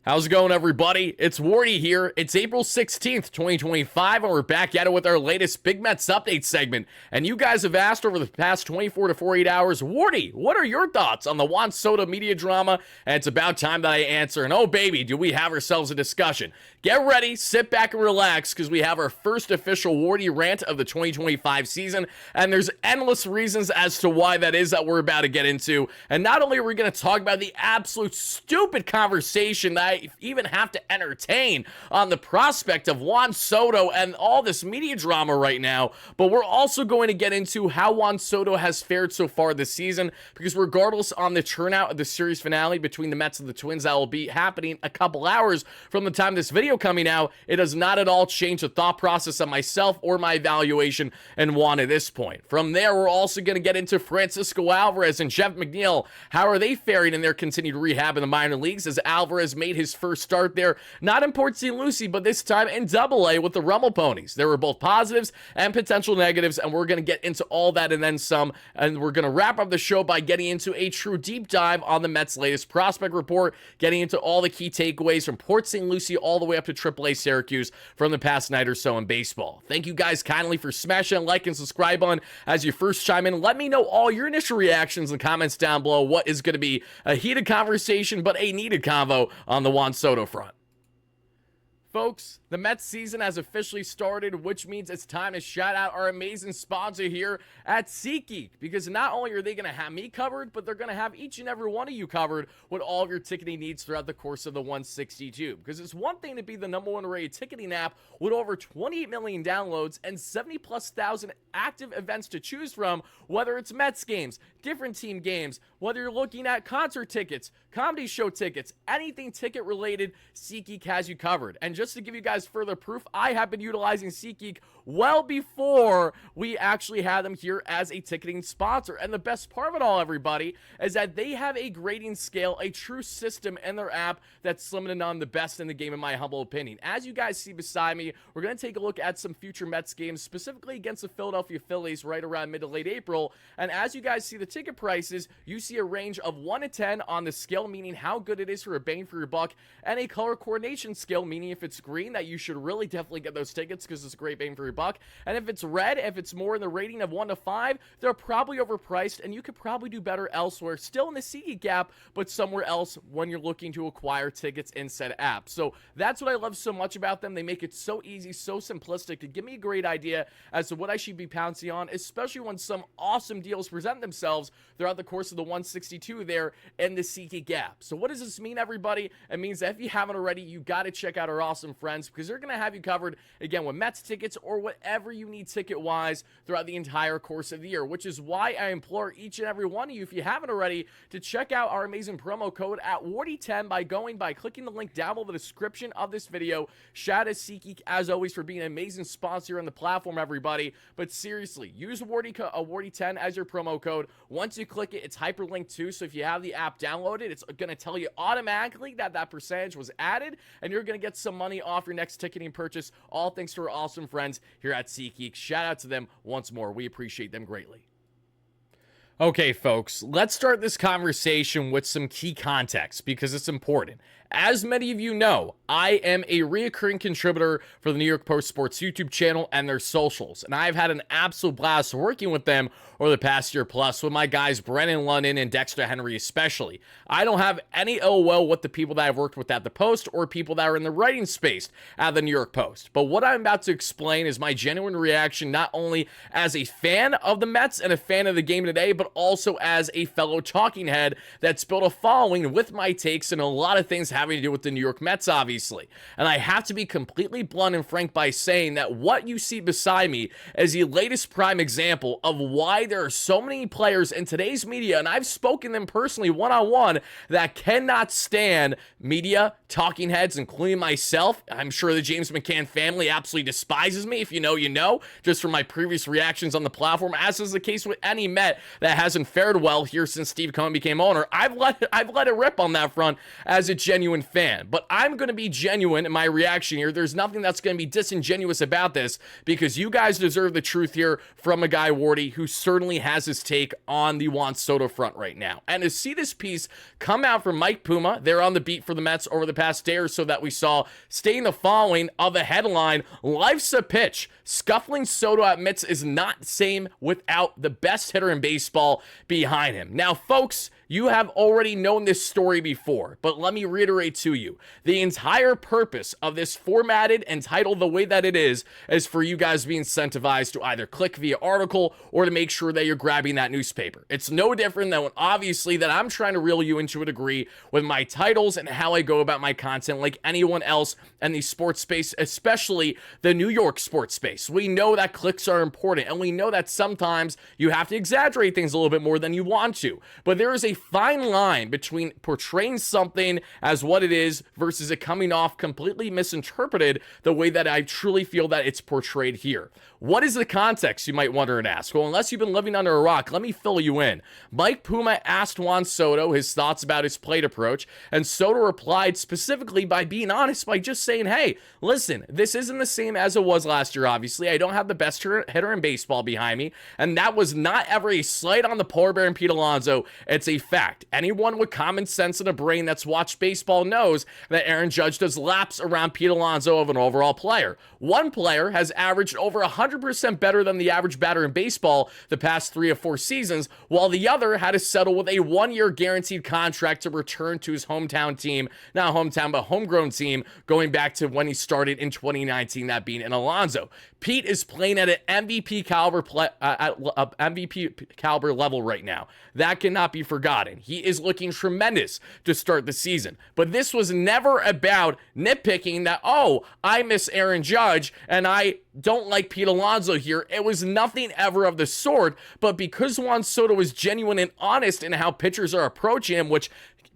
How's it going, everybody? It's Wardy here. It's April 16th, 2025, and we're back at it with our latest Big Mets update segment. And you guys have asked over the past 24 to 48 hours, Wardy, what are your thoughts on the Juan Soto media drama? And it's about time that I answer. And oh, baby, do we have ourselves a discussion. Get ready, sit back and relax, because we have our first official Wardy rant of the 2025 season. And there's endless reasons as to why that is that we're about to get into. And not only are we going to talk about the absolute stupid conversation that I even have to entertain on the prospect of Juan Soto and all this media drama right now, but we're also going to get into how Juan Soto has fared so far this season, because regardless on the turnout of the series finale between the Mets and the Twins that will be happening a couple hours from the time this video coming out, it does not at all change the thought process of myself or my evaluation and Juan at this point. From there, we're also going to get into Francisco Alvarez and McNeil. How are they faring in their continued rehab in the minor leagues, as Alvarez made his first start there, not in Port St. Lucie, but this time in Double-A with the Rummel Ponies. There were both positives and potential negatives, and we're going to get into all that and then some, and we're going to wrap up the show by getting into a true deep dive on the Mets' latest prospect report, getting into all the key takeaways from Port St. Lucie all the way up to AAA Syracuse from the past night or so in baseball. Thank you guys kindly for smashing that like and subscribe button as you first chime in. Let me know all your initial reactions in the comments down below. What is going to be a heated conversation, but a needed convo on the Juan Soto front. Folks, the Mets season has officially started, which means it's time to shout out our amazing sponsor here at SeatGeek, because not only are they going to have me covered, but they're going to have each and every one of you covered with all of your ticketing needs throughout the course of the 162. Because it's one thing to be the #1 rated ticketing app with over 28 million downloads and 70,000+ active events to choose from, whether it's Mets games, different team games, whether you're looking at concert tickets, comedy show tickets, anything ticket related, SeatGeek has you covered. And just to give you guys further proof, I have been utilizing SeatGeek well before we actually had them here as a ticketing sponsor. And the best part of it all, everybody, is that they have a grading scale, a true system in their app that's slim to none, the best in the game in my humble opinion. As you guys see beside me, we're going to take a look at some future Mets games, specifically against the Philadelphia Phillies right around mid to late April. And as you guys see the ticket prices, you see a range of 1 to 10 on the scale, meaning how good it is for a bang for your buck, and a color coordination scale, meaning if it's green, that you should really definitely get those tickets because it's a great bang for your buck. And if it's red, if it's more in the rating of 1 to 5, they're probably overpriced, and you could probably do better elsewhere, still in the SeatGeek app, but somewhere else when you're looking to acquire tickets in said app. So that's what I love so much about them. They make it so easy, so simplistic to give me a great idea as to what I should be pouncing on, especially when some awesome deals present themselves throughout the course of the 162 there in the SeatGeek app. So what does this mean, everybody? It means that if you haven't already, you got to check out our awesome friends, because they're going to have you covered, again, with Mets tickets or whatever you need ticket-wise throughout the entire course of the year, which is why I implore each and every one of you, if you haven't already, to check out our amazing promo code at WARDY10 by clicking the link down below the description of this video. Shout out to SeatGeek, as always, for being an amazing sponsor on the platform, everybody. But seriously, use WARDY10 as your promo code. Once you click it, it's hyperlinked too, so if you have the app downloaded, it's going to tell you automatically that that percentage was added, and you're going to get some money off your next ticketing purchase, all thanks to our awesome friends here at SeatGeek. Shout out to them once more. We appreciate them greatly. Okay, folks, let's start this conversation with some key context, because it's important. As many of you know, I am a reoccurring contributor for the New York Post Sports YouTube channel and their socials, and I've had an absolute blast working with them over the past year plus, with my guys Brennan London and Dexter Henry especially. I don't have any ill will with the people that I've worked with at the Post or people that are in the writing space at the New York Post, but what I'm about to explain is my genuine reaction, not only as a fan of the Mets and a fan of the game today, but also as a fellow talking head that's built a following with my takes and a lot of things having to do with the New York Mets, obviously. And I have to be completely blunt and frank by saying that what you see beside me is the latest prime example of why there are so many players in today's media, and I've spoken them personally one-on-one, that cannot stand media, talking heads, including myself. I'm sure the James McCann family absolutely despises me. If you know, you know, just from my previous reactions on the platform, as is the case with any Met that hasn't fared well here since Steve Cohen became owner. I've let it rip on that front as a genuine fan, but I'm going to be genuine in my reaction here. There's nothing that's going to be disingenuous about this, because you guys deserve the truth here from a guy, Wardy, who certainly has his take on the Juan Soto front right now. And to see this piece come out from Mike Puma, they're on the beat for the Mets over the past day or so that we saw, stating the following of the headline: "Life's a pitch. Scuffling Soto admits is not the same without the best hitter in baseball behind him." Now, folks, you have already known this story before, but let me reiterate to you. The entire purpose of this formatted and titled the way that it is for you guys to be incentivized to either click via article or to make sure that you're grabbing that newspaper. It's no different than obviously that I'm trying to reel you into a degree with my titles and how I go about my content like anyone else in the sports space, especially the New York sports space. We know that clicks are important, and we know that sometimes you have to exaggerate things a little bit more than you want to, but there is a fine line between portraying something as what it is versus it coming off completely misinterpreted the way that I truly feel that it's portrayed here. What is the context, you might wonder and ask? Well, unless you've been living under a rock, let me fill you in. Mike Puma asked Juan Soto his thoughts about his plate approach, and Soto replied specifically by being honest, by just saying, "Hey, listen, this isn't the same as it was last year, obviously. I don't have the best hitter in baseball behind me," and that was not ever a slight on the polar bear and Pete Alonso. It's a fact. Anyone with common sense and a brain that's watched baseball knows that Aaron Judge does laps around Pete Alonso of an overall player. One player has averaged over 100% better than the average batter in baseball the past 3 or 4 seasons, while the other had to settle with a 1-year guaranteed contract to return to his hometown team, not hometown, but homegrown team, going back to when he started in 2019, that being in Alonso. Pete is playing at an MVP caliber level right now. That cannot be forgotten. He is looking tremendous to start the season. But this was never about nitpicking that, oh, I miss Aaron Judge and I don't like Pete Alonso here. It was nothing ever of the sort. But because Juan Soto was genuine and honest in how pitchers are approaching him, which,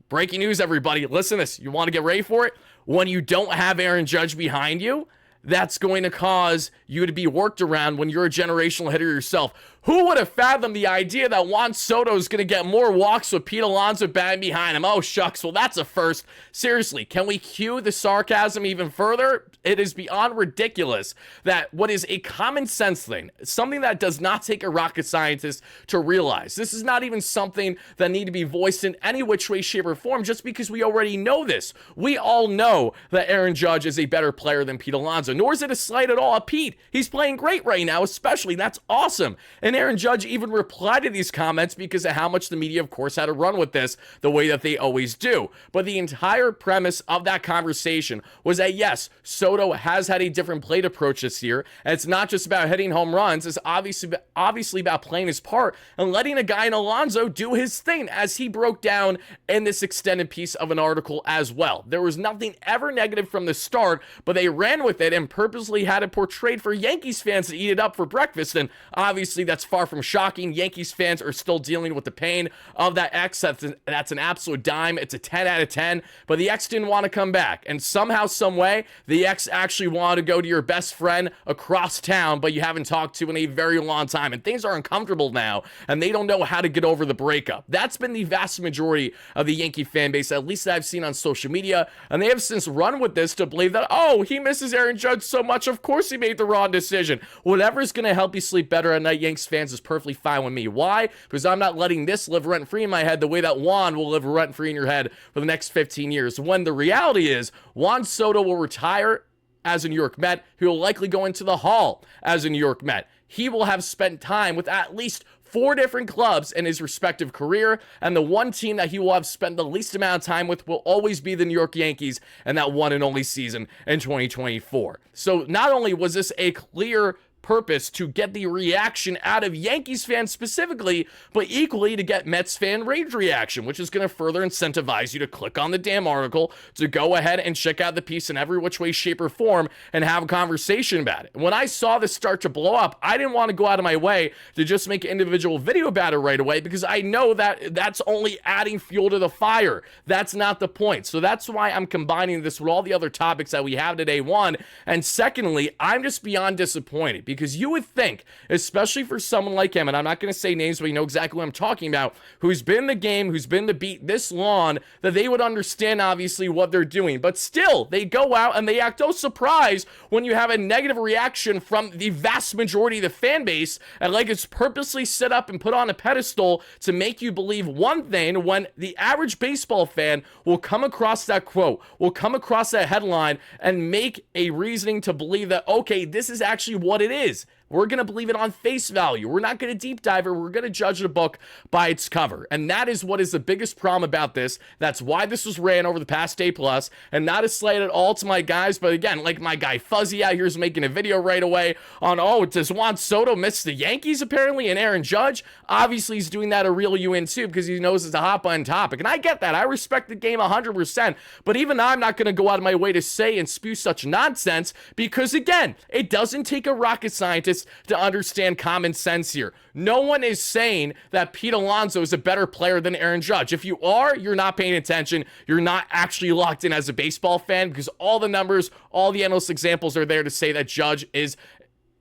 breaking news, everybody, listen to this. You want to get ready for it? When you don't have Aaron Judge behind you, that's going to cause you to be worked around when you're a generational hitter yourself. Who would have fathomed the idea that Juan Soto is going to get more walks with Pete Alonso batting behind him? Oh, shucks. Well, that's a first. Seriously, can we cue the sarcasm even further? It is beyond ridiculous that what is a common sense thing, something that does not take a rocket scientist to realize. This is not even something that need to be voiced in any which way, shape, or form just because we already know this. We all know that Aaron Judge is a better player than Pete Alonso, nor is it a slight at all at Pete. He's playing great right now, especially. That's awesome. And Aaron Judge even replied to these comments because of how much the media, of course, had to run with this the way that they always do. But the entire premise of that conversation was that, yes, Soto has had a different plate approach this year, and it's not just about hitting home runs. It's obviously about playing his part and letting a guy in Alonso do his thing, as he broke down in this extended piece of an article as well. There was nothing ever negative from the start, but they ran with it and purposely had it portrayed for Yankees fans to eat it up for breakfast, and obviously that's far from shocking. Yankees fans are still dealing with the pain of that X. That's an absolute dime. It's a 10 out of 10, but the X didn't want to come back, and somehow, some way, the X actually wanted to go to your best friend across town, but you haven't talked to in a very long time, and things are uncomfortable now, and they don't know how to get over the breakup. That's been the vast majority of the Yankee fan base, at least that I've seen on social media, and they have since run with this to believe that, oh, he misses Aaron Judge so much, of course he made the wrong decision. Whatever's going to help you sleep better at night, Yanks fans, is perfectly fine with me. Why? Because I'm not letting this live rent-free in my head the way that Juan will live rent-free in your head for the next 15 years. When the reality is, Juan Soto will retire as a New York Met. He will likely go into the Hall as a New York Met. He will have spent time with at least 4 different clubs in his respective career, and the one team that he will have spent the least amount of time with will always be the New York Yankees, and that one and only season in 2024. So not only was this a clear purpose to get the reaction out of Yankees fans specifically, but equally to get Mets fan rage reaction, which is going to further incentivize you to click on the damn article, to go ahead and check out the piece in every which way, shape, or form and have a conversation about it. When I saw this start to blow up, I didn't want to go out of my way to just make an individual video about it right away, because I know that that's only adding fuel to the fire. That's not the point. So that's why I'm combining this with all the other topics that we have today, one. And secondly, I'm just beyond disappointed, because you would think, especially for someone like him, and I'm not going to say names, but you know exactly what I'm talking about, who's been in the game, who's been the beat this long, that they would understand obviously what they're doing. But still, they go out and they act so surprised when you have a negative reaction from the vast majority of the fan base, and like it's purposely set up and put on a pedestal to make you believe one thing, when the average baseball fan will come across that quote, will come across that headline, and make a reasoning to believe that, okay, this is actually what it is. We're going to believe it on face value. We're not going to deep dive it. We're going to judge the book by its cover. And that is what is the biggest problem about this. That's why this was ran over the past day plus. And not a slight at all to my guys, but again, like my guy Fuzzy out here is making a video right away on, oh, does Juan Soto miss the Yankees apparently and Aaron Judge? Obviously, he's doing that to reel you in too, because he knows it's a hot button topic. And I get that. I respect the game 100%. But even I'm not going to go out of my way to say and spew such nonsense, because again, it doesn't take a rocket scientist to understand common sense here. No one is saying that Pete Alonso is a better player than Aaron Judge. If you are, you're not paying attention. You're not actually locked in as a baseball fan, because all the numbers, all the endless examples are there to say that Judge is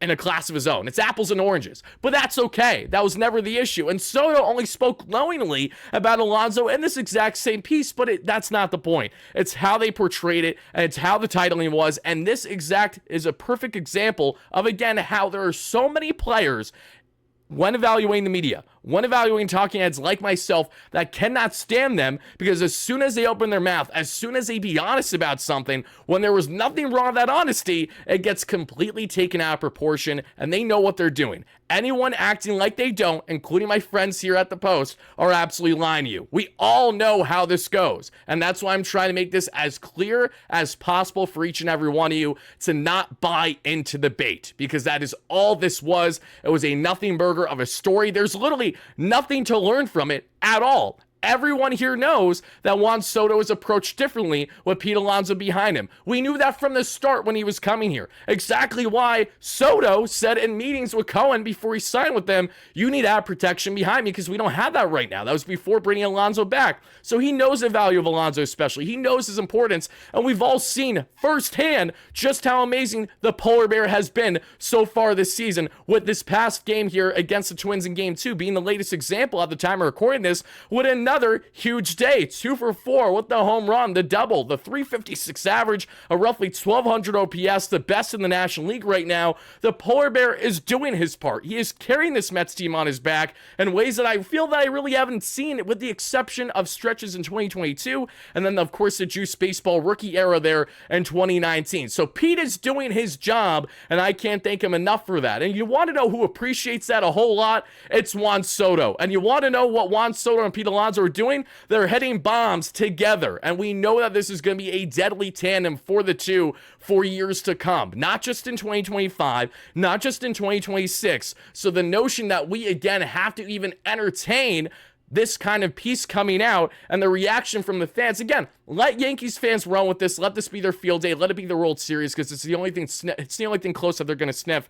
in a class of his own. It's apples and oranges. But that's okay. That was never the issue. And Soto only spoke glowingly about Alonso in this exact same piece, but that's not the point. It's how they portrayed it, and it's how the titling was. And this exact is a perfect example of, again, how there are so many players when evaluating the media, when evaluating talking heads like myself, that cannot stand them, because as soon as they open their mouth, as soon as they be honest about something, when there was nothing wrong with that honesty, it gets completely taken out of proportion, and they know what they're doing. Anyone acting like they don't, including my friends here at the Post, are absolutely lying to you. We all know how this goes, and that's why I'm trying to make this as clear as possible for each and every one of you to not buy into the bait, because that is all this was. It was a nothing burger of a story. There's literally nothing to learn from it at all. Everyone here knows that Juan Soto is approached differently with Pete Alonso behind him. We knew that from the start when he was coming here. Exactly why Soto said in meetings with Cohen before he signed with them, you need to have protection behind me, because we don't have that right now. That was before bringing Alonso back. So he knows the value of Alonso especially. He knows his importance, and we've all seen firsthand just how amazing the Polar Bear has been so far this season, with this past game here against the Twins in Game 2 being the latest example at the time of recording this, with another huge day. 2 for 4 with the home run, the double, the 356 average, a roughly 1200 OPS, the best in the National League right now. The Polar Bear is doing his part. He is carrying this Mets team on his back in ways that I feel that I really haven't seen, with the exception of stretches in 2022, and then of course the Juice Baseball rookie era there in 2019. So Pete is doing his job, and I can't thank him enough for that. And you want to know who appreciates that a whole lot? It's Juan Soto. And you want to know what Juan Soto and Pete Alonso are doing? They're hitting bombs together, and we know that this is going to be a deadly tandem for the two for years to come, not just in 2025, not just in 2026. So the notion that we again have to even entertain this kind of piece coming out, and the reaction from the fans, again, let Yankees fans run with this. Let this be their field day. Let it be the World Series, because it's the only thing close that they're going to sniff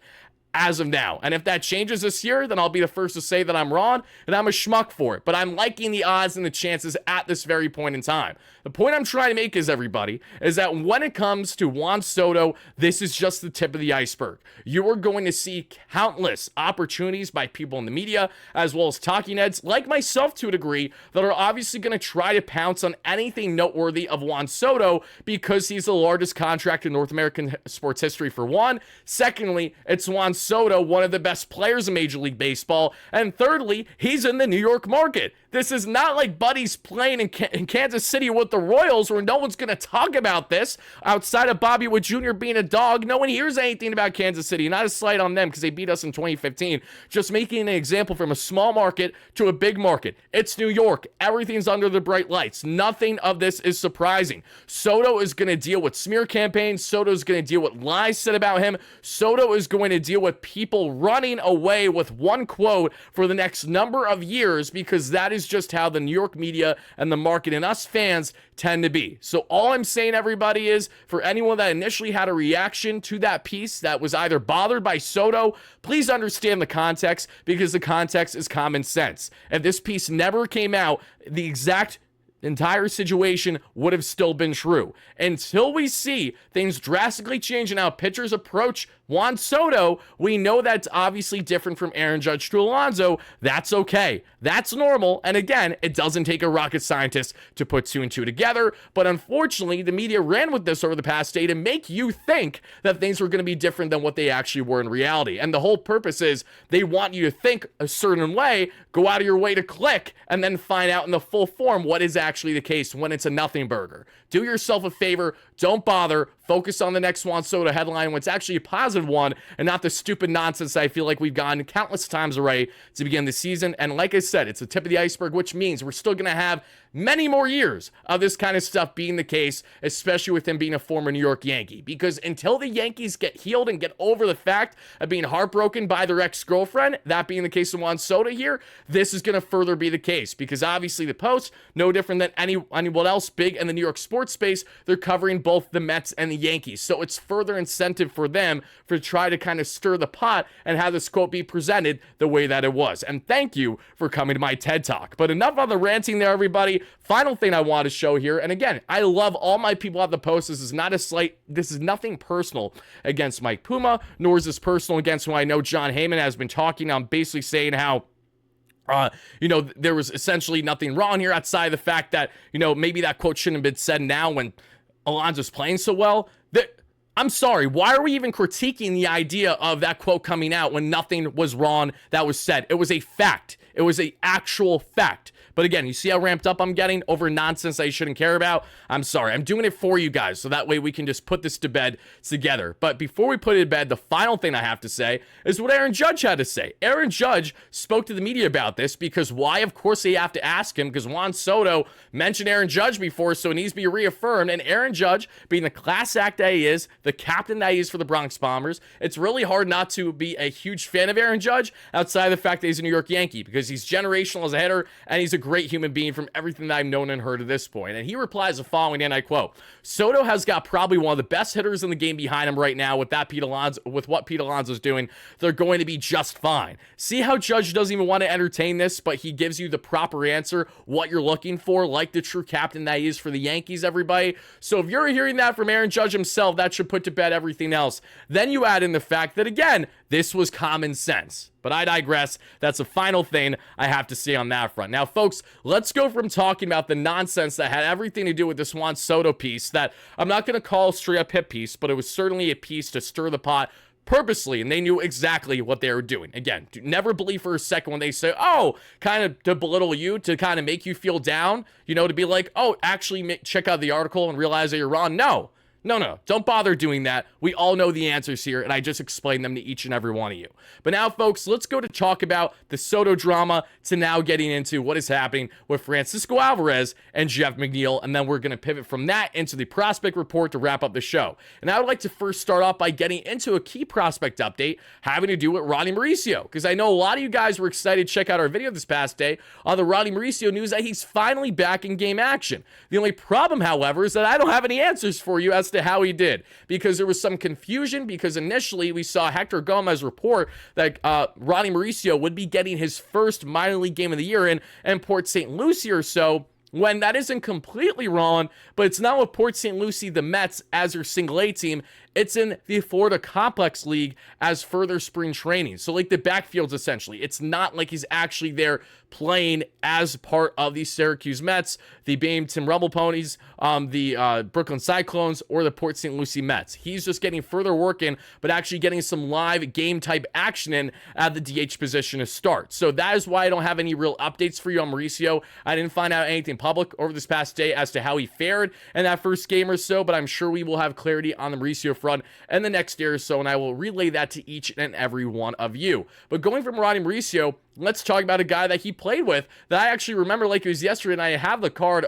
as of now. And if that changes this year, then I'll be the first to say that I'm wrong, and I'm a schmuck for it. But I'm liking the odds and the chances at this very point in time. The point I'm trying to make is, everybody, is that when it comes to Juan Soto, this is just the tip of the iceberg. You are going to see countless opportunities by people in the media, as well as talking heads like myself to a degree, that are obviously going to try to pounce on anything noteworthy of Juan Soto, because he's the largest contract in North American sports history, for one. Secondly, it's Juan Soto, one of the best players in Major League Baseball. And thirdly, he's in the New York market. This is not like Buddy's playing in Kansas City with the Royals, where no one's going to talk about this outside of Bobby Wood Jr. being a dog. No one hears anything about Kansas City. Not a slight on them, because they beat us in 2015. Just making an example from a small market to a big market. It's New York. Everything's under the bright lights. Nothing of this is surprising. Soto is going to deal with smear campaigns. Soto is going to deal with lies said about him. Soto is going to deal with people running away with one quote for the next number of years, because that is just how the New York media and the market and us fans tend to be. So all I'm saying, everybody, is for anyone that initially had a reaction to that piece that was either bothered by Soto, please understand the context, because the context is common sense. If this piece never came out, the exact entire situation would have still been true. Until we see things drastically change in how pitchers approach Juan Soto, we know that's obviously different from Aaron Judge to Alonso. That's okay. That's normal. And again, it doesn't take a rocket scientist to put two and two together. But unfortunately, the media ran with this over the past day to make you think that things were going to be different than what they actually were in reality. And the whole purpose is they want you to think a certain way, go out of your way to click, and then find out in the full form what is actually the case when it's a nothing burger. Do yourself a favor. Don't bother. Focus on the next Juan Soto headline when it's actually a positive one and not the stupid nonsense I feel like we've gotten countless times already to begin the season. And like I said, it's the tip of the iceberg, which means we're still going to have many more years of this kind of stuff being the case, especially with him being a former New York Yankee. Because until the Yankees get healed and get over the fact of being heartbroken by their ex-girlfriend, that being the case of Juan Soto here, this is going to further be the case. Because obviously the Post, no different than anyone else big in the New York sports space, they're covering both the Mets and the Yankees. So it's further incentive for them to try to kind of stir the pot and have this quote be presented the way that it was. And thank you for coming to my TED Talk. But enough on the ranting there, everybody. Final thing I want to show here, and again, I love all my people at the Post. This is not a slight, this is nothing personal against Mike Puma, nor is this personal against who I know John Heyman has been talking. I'm basically saying how there was essentially nothing wrong here outside of the fact that, maybe that quote shouldn't have been said now when Alonso's playing so well. I'm sorry, why are we even critiquing the idea of that quote coming out when nothing was wrong that was said? It was a fact. It was an actual fact. But again, you see how ramped up I'm getting over nonsense I shouldn't care about? I'm sorry. I'm doing it for you guys, so that way we can just put this to bed together. But before we put it to bed, the final thing I have to say is what Aaron Judge had to say. Aaron Judge spoke to the media about this because why? Of course they have to ask him because Juan Soto mentioned Aaron Judge before, so it needs to be reaffirmed. And Aaron Judge, being the class act that he is, the captain that he is for the Bronx Bombers, it's really hard not to be a huge fan of Aaron Judge outside of the fact that he's a New York Yankee because he's generational as a hitter and he's a great human being from everything that I've known and heard at this point. And he replies the following, and I quote, Soto has got probably one of the best hitters in the game behind him right now with what Pete Alonso's doing. They're going to be just fine. See how Judge doesn't even want to entertain this, but he gives you the proper answer, what you're looking for, like the true captain that he is for the Yankees, everybody. So if you're hearing that from Aaron Judge himself, that should put to bed everything else. Then you add in the fact that, again, this was common sense. But I digress. That's the final thing I have to say on that front. Now, folks, let's go from talking about the nonsense that had everything to do with this Juan Soto piece that I'm not going to call a straight up hit piece, but it was certainly a piece to stir the pot purposely, and they knew exactly what they were doing. Again, never believe for a second when they say, oh, kind of to belittle you, to kind of make you feel down, to be like, oh, actually check out the article and realize that you're wrong. No, don't bother doing that. We all know the answers here, and I just explained them to each and every one of you. But now, folks, let's go to talk about the Soto drama to now getting into what is happening with Francisco Alvarez and Jeff McNeil, and then we're going to pivot from that into the prospect report to wrap up the show. And I would like to first start off by getting into a key prospect update having to do with Ronnie Mauricio, because I know a lot of you guys were excited to check out our video this past day on the Ronnie Mauricio news that he's finally back in game action. The only problem, however, is that I don't have any answers for you as to how he did, because there was some confusion, because initially we saw Hector Gomez report that Ronnie Mauricio would be getting his first minor league game of the year in Port St. Lucie or so, when that isn't completely wrong, but it's not with Port St. Lucie, the Mets, as their single A team. It's in the Florida Complex League as further spring training. So like the backfields, essentially. It's not like he's actually there playing as part of the Syracuse Mets, the Binghamton Rumble Ponies, the Brooklyn Cyclones, or the Port St. Lucie Mets. He's just getting further work in, but actually getting some live game type action in at the DH position to start. So that is why I don't have any real updates for you on Mauricio. I didn't find out anything public over this past day as to how he fared in that first game or so, but I'm sure we will have clarity on the Mauricio front in the next day or so, and I will relay that to each and every one of you. But going from Ronnie Mauricio, let's talk about a guy that he played with that I actually remember like it was yesterday, and I have the card.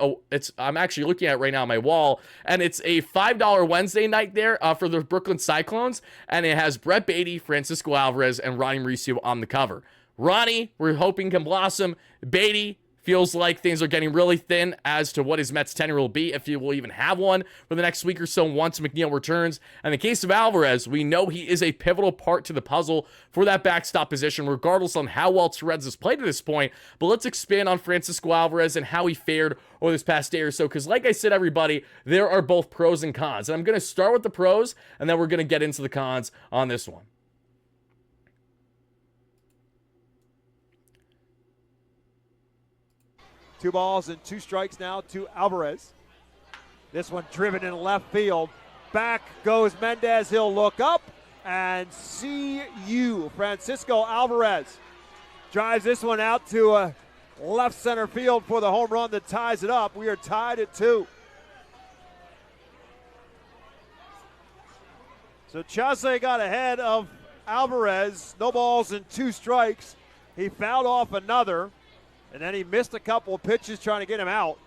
I'm actually looking at it right now on my wall, and it's a $5 Wednesday night there for the Brooklyn Cyclones, and it has Brett Beatty, Francisco Alvarez, and Ronnie Mauricio on the cover. Ronnie, we're hoping can blossom. Beatty, Feels like things are getting really thin as to what his Mets tenure will be, if he will even have one for the next week or so once McNeil returns. In the case of Alvarez, we know he is a pivotal part to the puzzle for that backstop position, regardless on how well Torres has played to this point. But let's expand on Francisco Alvarez and how he fared over this past day or so, because like I said, everybody, there are both pros and cons. And I'm going to start with the pros, and then we're going to get into the cons on this one. Two balls and two strikes now to Alvarez. This one driven in left field. Back goes Mendez. He'll look up and see you. Francisco Alvarez drives this one out to left center field for the home run that ties it up. We are tied at 2. So Chase got ahead of Alvarez. No balls and 2 strikes. He fouled off another. And then he missed a couple of pitches trying to get him out.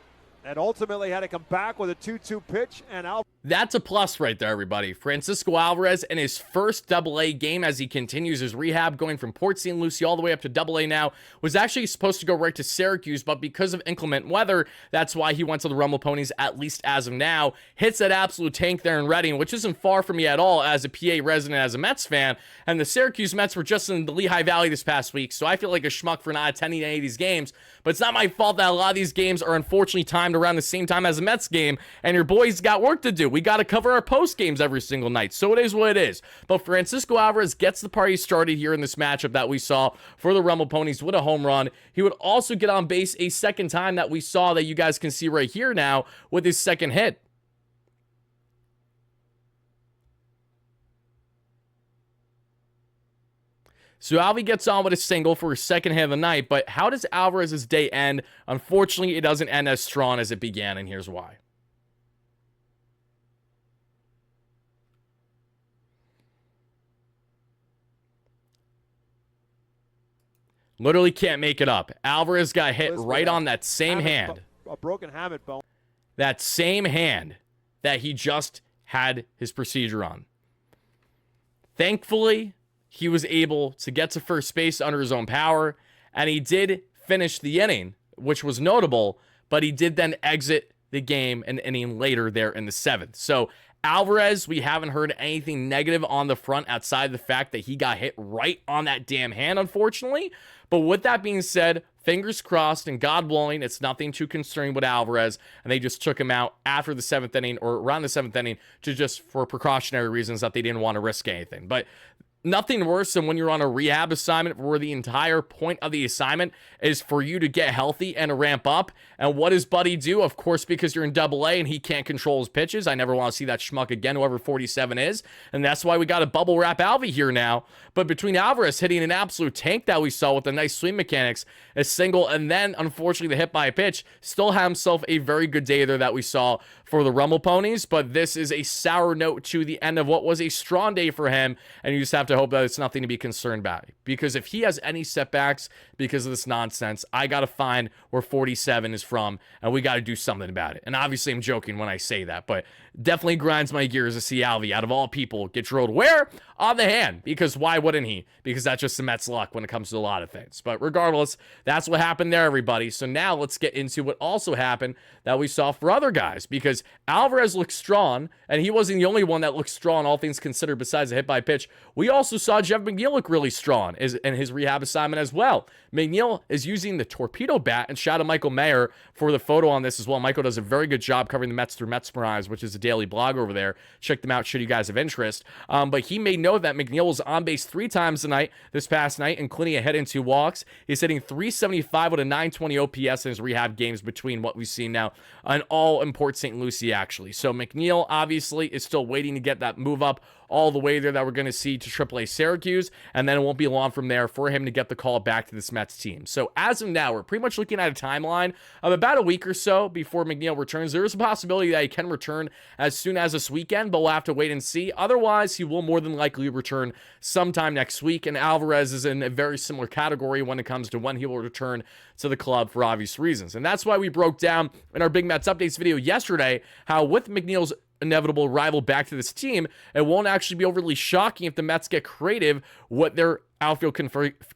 And ultimately had to come back with a 2-2 pitch and out. That's a plus right there, everybody. Francisco Alvarez in his first Double-A game as he continues his rehab, going from Port St. Lucie all the way up to Double-A now, was actually supposed to go right to Syracuse, but because of inclement weather, that's why he went to the Rumble Ponies, at least as of now. Hits that absolute tank there in Reading, which isn't far from me at all as a PA resident, as a Mets fan, and the Syracuse Mets were just in the Lehigh Valley this past week, so I feel like a schmuck for not attending any of these games, but it's not my fault that a lot of these games are unfortunately timed around the same time as a Mets game, and your boys got work to do. We got to cover our post games every single night, so it is what it is. But Francisco Alvarez gets the party started here in this matchup that we saw for the Rumble Ponies with a home run. He would also get on base a second time that we saw, that you guys can see right here now with his second hit. So Alvi gets on with a single for his second hit of the night, but how does Alvarez's day end? Unfortunately, it doesn't end as strong as it began, and here's why. Literally can't make it up. Alvarez got hit right on that same hand. A broken hamate bone. That same hand that he just had his procedure on. Thankfully, he was able to get to first base under his own power, and he did finish the inning, which was notable, but he did then exit the game an inning later there in the 7th. So Alvarez, we haven't heard anything negative on the front outside the fact that he got hit right on that damn hand, unfortunately. But with that being said, fingers crossed and God willing, it's nothing too concerning with Alvarez, and they just took him out after the 7th inning, or around the 7th inning, to just for precautionary reasons that they didn't want to risk anything. But nothing worse than when you're on a rehab assignment where the entire point of the assignment is for you to get healthy and to ramp up. And what does Buddy do? Of course, because you're in Double-A and he can't control his pitches. I never want to see that schmuck again, whoever 47 is. And that's why we got a bubble wrap Alvy here now. But between Alvarez hitting an absolute tank that we saw with the nice swing mechanics, a single, and then unfortunately the hit by a pitch, still had himself a very good day there that we saw for the Rumble Ponies. But this is a sour note to the end of what was a strong day for him. And you just have to hope that it's nothing to be concerned about. Because if he has any setbacks because of this nonsense, I got to find where 47 is from, and we got to do something about it. And obviously I'm joking when I say that, but definitely grinds my gears to see Alvy, out of all people, get drilled where? On the hand. Because why wouldn't he? Because that's just the Mets' luck when it comes to a lot of things. But regardless, that's what happened there, everybody. So now let's get into what also happened that we saw for other guys, because Alvarez looked strong, and he wasn't the only one that looked strong, all things considered, besides a hit by pitch. We also saw Jeff McNeil look really strong in his rehab assignment as well. McNeil is using the torpedo bat, and shout out to Michael Mayer for the photo on this as well. Michael does a very good job covering the Mets through Metsmerize, which is a daily blog over there. Check them out should you guys have interest. But he made note that McNeil was on base 3 times tonight, this past night, including a hit and 2 walks. He's hitting .375 with a .920 OPS in his rehab games between what we've seen now and all in Port St. Lucie, actually. So McNeil obviously is still waiting to get that move up all the way there that we're going to see to AAA Syracuse, and then it won't be long from there for him to get the call back to this Mets team. So as of now, we're pretty much looking at a timeline of about a week or so before McNeil returns. There is a possibility that he can return as soon as this weekend, but we'll have to wait and see. Otherwise, he will more than likely return sometime next week, and Alvarez is in a very similar category when it comes to when he will return to the club for obvious reasons. And that's why we broke down in our Big Mets Updates video yesterday how with McNeil's inevitable rival back to this team, it won't actually be overly shocking if the Mets get creative with their outfield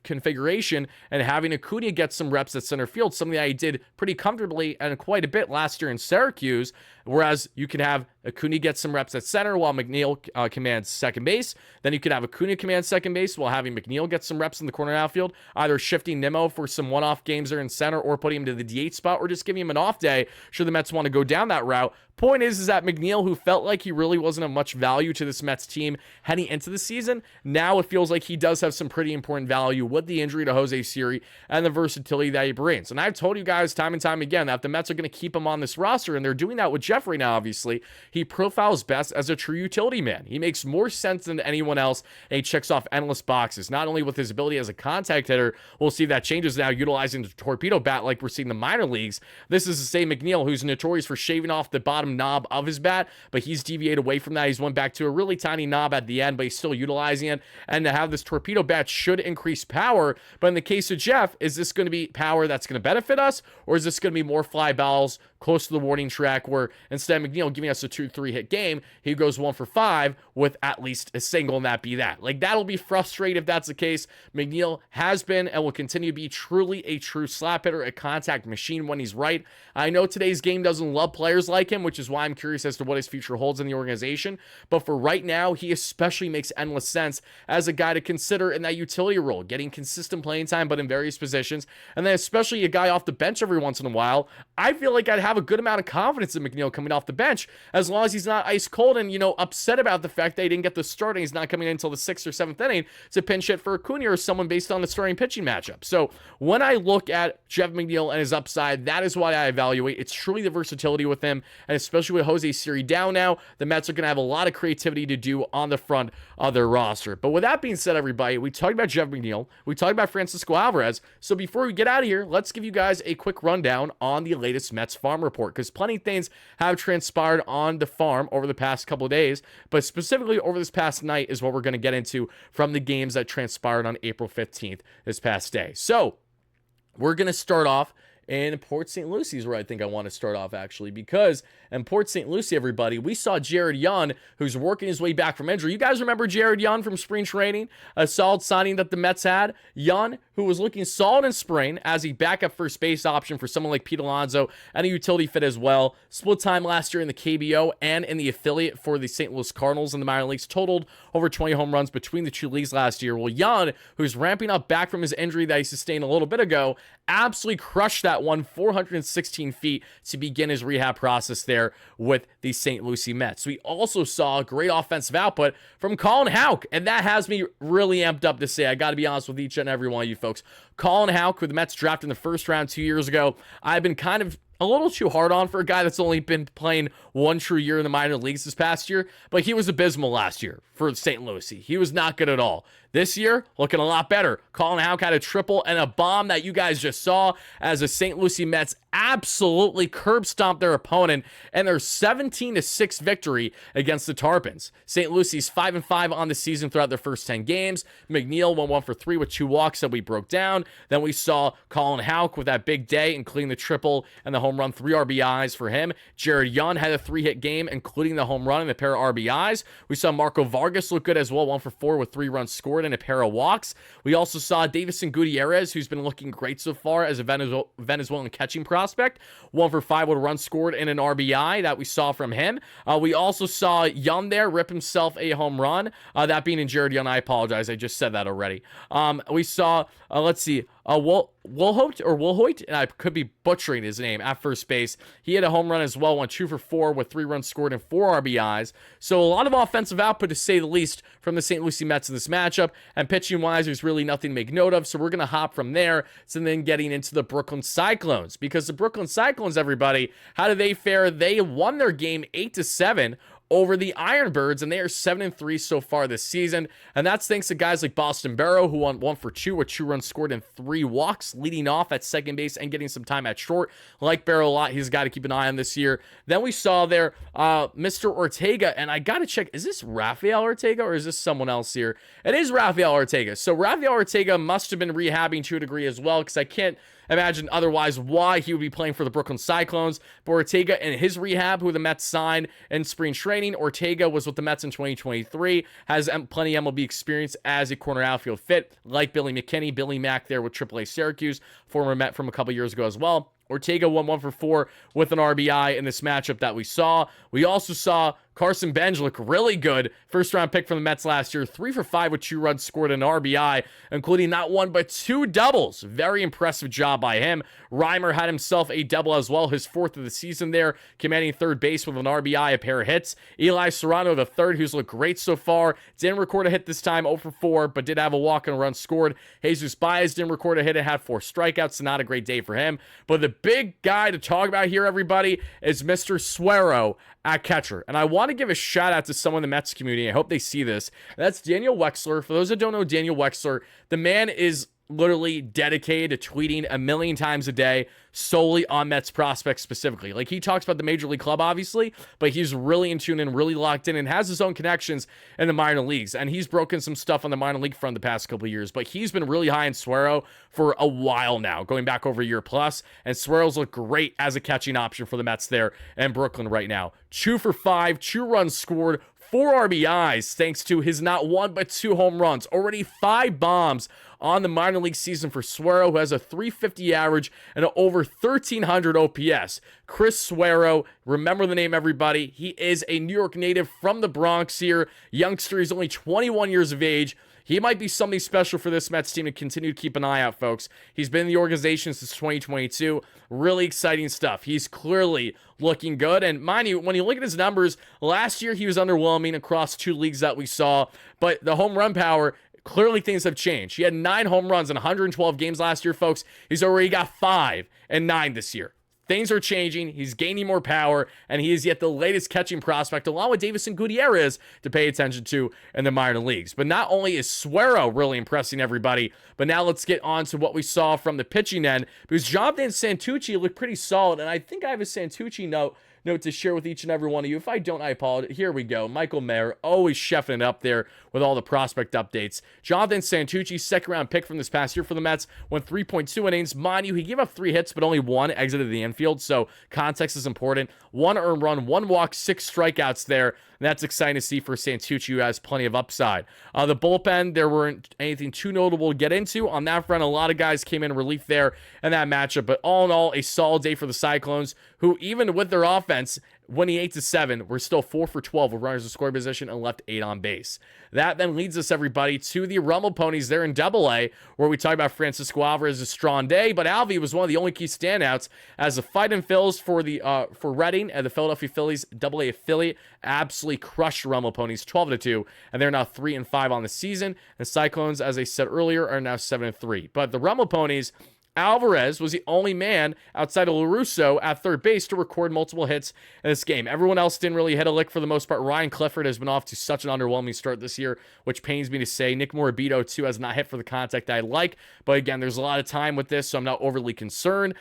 configuration, and having Acuna get some reps at center field, something that he did pretty comfortably and quite a bit last year in Syracuse. Whereas you can have Acuna get some reps at center while McNeil commands second base. Then you could have Acuna command second base while having McNeil get some reps in the corner outfield, either shifting Nimmo for some one-off games there in center or putting him to the DH spot or just giving him an off day should the Mets want to go down that route. Point is that McNeil, who felt like he really wasn't of much value to this Mets team heading into the season, now it feels like he does have some pretty important value with the injury to Jose Siri and the versatility that he brings. And I've told you guys time and time again that if the Mets are going to keep him on this roster, and they're doing that with Jeff right now, obviously, he profiles best as a true utility man. He makes more sense than anyone else, and he checks off endless boxes, not only with his ability as a contact hitter. We'll see that changes now, utilizing the torpedo bat like we're seeing in the minor leagues. This is the same McNeil, who's notorious for shaving off the bottom knob of his bat, but he's deviated away from that. He's went back to a really tiny knob at the end, but he's still utilizing it. And to have this torpedo bat should increase power. But in the case of Jeff, is this going to be power that's going to benefit us, or is this going to be more fly balls close to the warning track, where instead of McNeil giving us a 2-3 hit game, he goes 1 for 5 with at least a single, and that be that? Like, that'll be frustrating if that's the case. McNeil has been and will continue to be truly a true slap hitter, a contact machine when he's right. I know today's game doesn't love players like him, which is why I'm curious as to what his future holds in the organization. But for right now, he especially makes endless sense as a guy to consider in that utility role, getting consistent playing time, but in various positions. And then especially a guy off the bench every once in a while. I feel like I'd have a good amount of confidence in McNeil coming off the bench, as long as he's not ice cold and, upset about the fact that he didn't get the start and he's not coming in until the 6th or 7th inning to pinch hit for Acuna or someone based on the starting pitching matchup. So when I look at Jeff McNeil and his upside, that is why I evaluate. It's truly the versatility with him, and especially with Jose Siri down now, the Mets are going to have a lot of creativity to do on the front of their roster. But with that being said, everybody, we talked about Jeff McNeil, we talked about Francisco Alvarez. So before we get out of here, let's give you guys a quick rundown on the latest Mets farm report, because plenty of things have transpired on the farm over the past couple of days, but specifically over this past night is what we're going to get into from the games that transpired on April 15th this past day. So we're going to start off in Port St. Lucie is where I think I want to start off, actually, because in Port St. Lucie, everybody, we saw Jared Young, who's working his way back from injury. You guys remember Jared Young from spring training? A solid signing that the Mets had. Young, who was looking solid in spring as a backup first base option for someone like Pete Alonso and a utility fit as well. Split time last year in the KBO and in the affiliate for the St. Louis Cardinals in the minor leagues. Totaled over 20 home runs between the two leagues last year. Well, Young, who's ramping up back from his injury that he sustained a little bit ago, absolutely crushed that one 416 feet to begin his rehab process there with the St. Lucie Mets. We also saw great offensive output from Colin Houck, and that has me really amped up to say, I got to be honest with each and every one of you folks. Colin Houck, who the Mets drafted in the first round 2 years ago, I've been kind of a little too hard on for a guy that's only been playing one true year in the minor leagues this past year, but he was abysmal last year for St. Lucie. He was not good at all. This year, looking a lot better. Colin Houck had a triple and a bomb that you guys just saw as the St. Lucie Mets absolutely curb stomped their opponent and their 17-6 victory against the Tarpons. St. Lucie's 5-5 on the season throughout their first 10 games. McNeil went 1 for 3 with 2 walks that we broke down. Then we saw Colin Houck with that big day, including the triple and the home run, 3 RBIs for him. Jared Young had a 3-hit game, including the home run and a pair of RBIs. We saw Marco Vargas look good as well, 1 for 4 with 3 runs scored and a pair of walks. We also saw Davison Gutierrez, who's been looking great so far as a Venezuelan catching prospect, 1 for 5 with a run scored and an RBI that we saw from him. We also saw Young there rip himself a home run, that being in Jared Young. I apologize, I just said that already. We saw, let's see, Wilhoit, and I could be butchering his name, at first base. He had a home run as well, went 2 for 4 with 3 runs scored and 4 RBIs. So a lot of offensive output, to say the least, from the St. Lucie Mets in this matchup. And pitching-wise, there's really nothing to make note of. So we're going to hop from there to then getting into the Brooklyn Cyclones. Because the Brooklyn Cyclones, everybody, how did they fare? They won their game 8-7 over the Ironbirds, and they are 7-3 so far this season. And that's thanks to guys like Boston Barrow, who won 1 for 2 with 2 runs scored and 3 walks, leading off at second base and getting some time at short. Like Barrow a lot, he's got to keep an eye on this year. Then we saw there Mr. Ortega, and I got to check, is this Rafael Ortega or is this someone else here? It is Rafael Ortega. So Rafael Ortega must have been rehabbing to a degree as well, because I can't imagine otherwise why he would be playing for the Brooklyn Cyclones. But Ortega and his rehab, who the Mets signed in spring training. Ortega was with the Mets in 2023, has plenty of MLB experience as a corner outfield fit, like Billy McKinney, Billy Mack there with AAA Syracuse, former Met from a couple years ago as well. Ortega won 1 for 4 with an RBI in this matchup that we saw. We also saw Carson Benj look really good. First round pick from the Mets last year. 3 for 5 with 2 runs scored and an RBI, including not 1 but 2 doubles. Very impressive job by him. Reimer had himself a double as well, his 4th of the season there, commanding third base with an RBI, a pair of hits. Eli Serrano, the third, who's looked great so far. Didn't record a hit this time, 0 for 4, but did have a walk and a run scored. Jesus Baez didn't record a hit and had 4 strikeouts, so not a great day for him. But the big guy to talk about here, everybody, is Mr. Suero at catcher. And I want to give a shout out to someone in the Mets community. I hope they see this. That's Daniel Wexler. For those that don't know Daniel Wexler, the man is literally dedicated to tweeting a million times a day solely on Mets prospects specifically. Like, he talks about the major league club, obviously, but he's really in tune and really locked in and has his own connections in the minor leagues. And he's broken some stuff on the minor league front the past couple of years, but he's been really high in Suero for a while now, going back over a year plus. And Suero's looked great as a catching option for the Mets there in Brooklyn right now. 2 for 5, 2 runs scored, 4 RBIs, thanks to his not 1 but 2 home runs. Already 5 bombs on the minor league season for Suero, who has a .350 average and an over 1,300 OPS. Chris Suero, remember the name, everybody. He is a New York native from the Bronx here. Youngster, he's only 21 years of age. He might be something special for this Mets team to continue to keep an eye out, folks. He's been in the organization since 2022. Really exciting stuff. He's clearly looking good. And mind you, when you look at his numbers, last year he was underwhelming across 2 leagues that we saw. But the home run power, clearly things have changed. He had 9 home runs in 112 games last year, folks. He's already got 5 and 9 this year. Things are changing. He's gaining more power, and he is yet the latest catching prospect, along with Davison Gutierrez, to pay attention to in the minor leagues. But not only is Suero really impressing everybody, but now let's get on to what we saw from the pitching end, because Jonathan Santucci looked pretty solid, and I think I have a Santucci note to share with each and every one of you. If I don't, I apologize. Here we go. Michael Mayer, always chefing it up there with all the prospect updates. Jonathan Santucci, 2nd round pick from this past year for the Mets, went 3.2 innings. Mind you, he gave up 3 hits, but only 1 exited the infield, so context is important. 1 earned run, 1 walk, 6 strikeouts there. And that's exciting to see for Santucci, who has plenty of upside. The bullpen, there weren't anything too notable to get into. On that front, a lot of guys came in relief there in that matchup. But all in all, a solid day for the Cyclones, who even with their offense, winning 8-7, we're still 4 for 12 with runners in scoring position and left 8 on base. That then leads us, everybody, to the Rumble Ponies there in Double-A, where we talk about Francisco Alvarez's strong day, but Alvy was one of the only key standouts as the fight and fills for Reading and the Philadelphia Phillies Double-A affiliate absolutely crushed Rumble Ponies 12-2, and they're now 3-5 on the season. The Cyclones, as I said earlier, are now 7-3. But the Rumble Ponies, Alvarez was the only man outside of LaRusso at third base to record multiple hits in this game. Everyone else didn't really hit a lick for the most part. Ryan Clifford has been off to such an underwhelming start this year, which pains me to say. Nick Morabito, too, has not hit for the contact I like. But again, there's a lot of time with this, so I'm not overly concerned.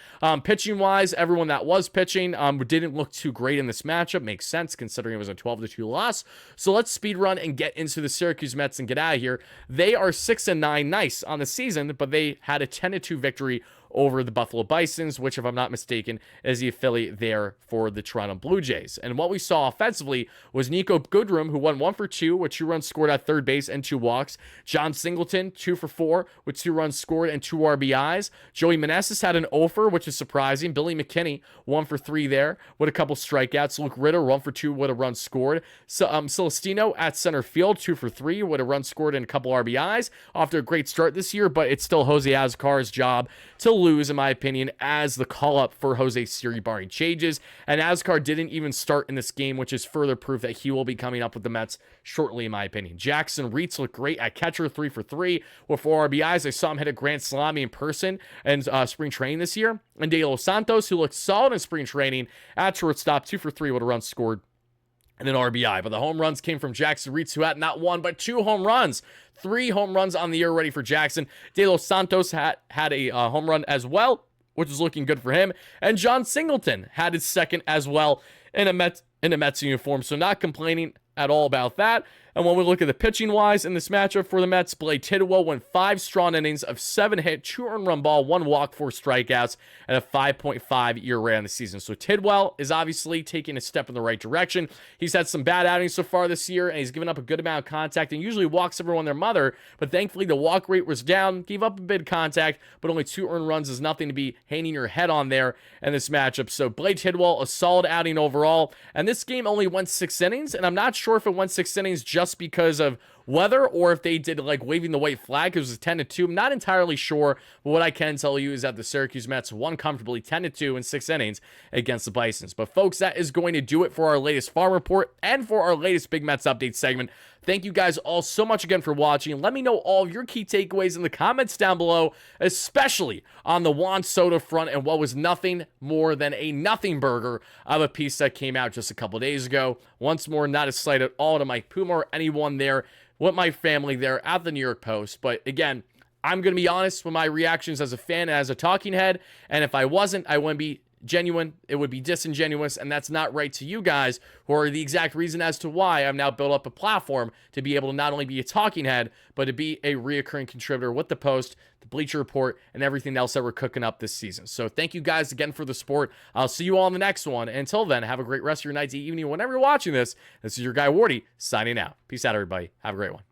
Pitching-wise, everyone that was pitching didn't look too great in this matchup. Makes sense considering it was a 12-2 loss. So let's speed run and get into the Syracuse Mets and get out of here. They are 6-9, nice on the season, but they had a 10-2 victory over the Buffalo Bisons, which, if I'm not mistaken, is the affiliate there for the Toronto Blue Jays. And what we saw offensively was Nico Goodrum, who won 1 for 2 with 2 runs scored at third base and 2 walks. John Singleton, 2 for 4 with 2 runs scored and 2 RBIs. Joey Meneses had an offer, which is surprising. Billy McKinney, 1 for 3 there with a couple strikeouts. Luke Ritter, 1 for 2 with a run scored. So, Celestino at center field, 2 for 3 with a run scored and a couple RBIs. Off to a great start this year, but it's still Jose Azcar's job to lose, in my opinion, as the call-up for Jose Siri barring changes. And Azcar didn't even start in this game, which is further proof that he will be coming up with the Mets shortly, in my opinion. Jackson Reitz looked great at catcher, 3 for 3 with 4 RBIs. I saw him hit a grand salami in person in spring training this year. And De Los Santos, who looked solid in spring training at shortstop, 2 for 3 with a run scored and an RBI. But the home runs came from Jackson Reitz, who had not 1 but 2 home runs. 3 home runs on the year already for Jackson. De Los Santos had a home run as well, which is looking good for him. And John Singleton had his second as well in a Mets uniform. So not complaining at all about that. And when we look at the pitching-wise in this matchup for the Mets, Blake Tidwell went 5 strong innings of 7 hit, 2 earned run ball, 1 walk, 4 strikeouts, and a 5.5 ERA on the season. So Tidwell is obviously taking a step in the right direction. He's had some bad outings so far this year, and he's given up a good amount of contact and usually walks everyone their mother. But thankfully, the walk rate was down, gave up a bit of contact, but only 2 earned runs is nothing to be hanging your head on there in this matchup. So Blake Tidwell, a solid outing overall. And this game only went 6 innings, and I'm not sure if it went 6 innings just because of weather or if they did like waving the white flag because it was 10-2. I'm not entirely sure, but what I can tell you is that the Syracuse Mets won comfortably 10-2 in 6 innings against the Bisons. But folks, that is going to do it for our latest farm report and for our latest Big Mets update segment. Thank you guys all so much again for watching. Let me know all of your key takeaways in the comments down below, especially on the Juan Soto front and what was nothing more than a nothing burger of a piece that came out just a couple days ago. Once more, not a slight at all to Mike Puma or anyone there with my family there at the New York Post. But again, I'm going to be honest with my reactions as a fan and as a talking head. And if I wasn't, I wouldn't be genuine. It would be disingenuous, and that's not right to you guys, who are the exact reason as to why I've now built up a platform to be able to not only be a talking head, but to be a reoccurring contributor with the Post, the Bleacher Report, and everything else that we're cooking up this season. So thank you guys again for the support. I'll see you all in the next one. And until then, have a great rest of your night, evening, whenever you're watching this. This is your guy, Wardy, signing out. Peace out, everybody. Have a great one.